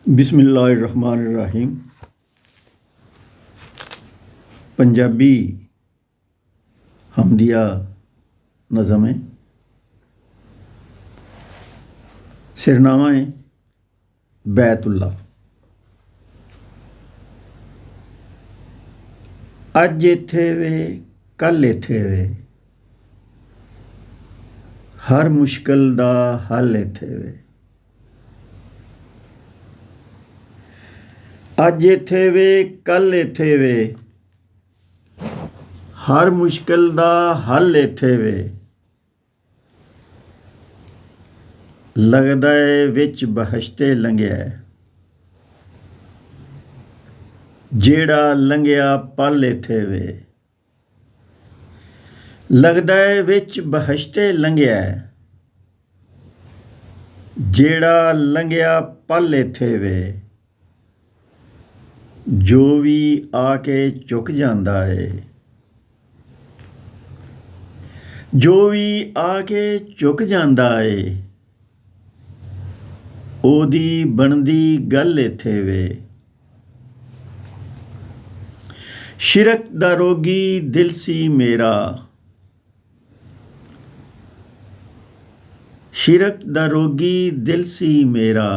बिस्मिल्लाहिर्रहमानिर्रहीम। पंजाबी हमदिया नज़म है। सिरनामा है बैतुल्ला। अज इत्थे वे कल इत्थे वे, हर मुश्किल दा हल इत्थे वे। अज इत्थे वे कल इत्थे वे, हर मुश्किल दा हल इत्थे वे। लगदा है विच बहशते लंघिया, जेड़ा लंघिया पल इत्थे वे। लगदा है विच बहशते लंघिया, जेड़ा लंघिया पल इत्थे वे। जो भी आके चुक जांदा है, जो भी आके चुक जांदा है, ओदी बनदी गल इत्थे वे। शिरक दा रोगी दिल सी मेरा, शिरक दा रोगी दिल सी मेरा।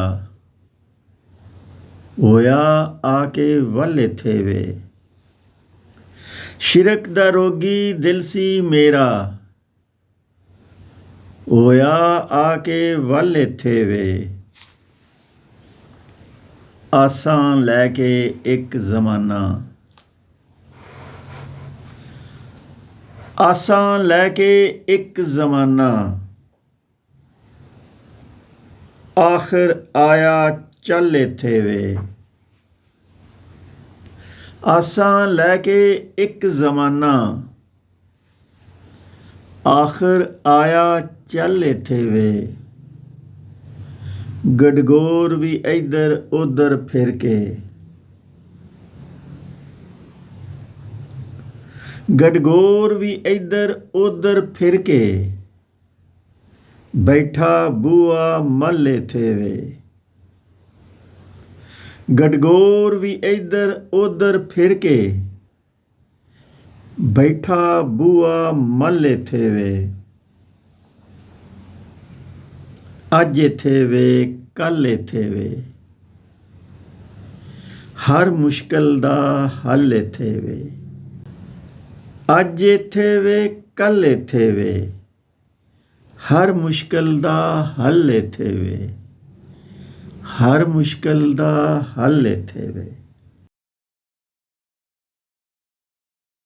होया आके वल इत्थे वे। शिरक दा रोगी दिल सी मेरा, होया आके वल इत्थे वे। आसां लैके एक जमाना, आसां लैके एक जमाना। आखिर आया चल इत्थे वे। आसां लैके एक जमाना, आखिर आया चल इत्थे वे। गडगोर भी इधर उधर फिर के, गडगोर भी इधर उधर फिर के। बैठा बूआ मल इत्थे वे। गडगोर भी इधर उधर फिर के, बैठा बूआ मल इत्थे वे। अज इत्थे वे कल इत्थे वे, हर मुश्किल दा हल इत्थे वे। अज इत्थे वे कल इत्थे वे, हर मुश्किल दा हल इत्थे वे। हर मुश्किल दा हल इत्थे वे।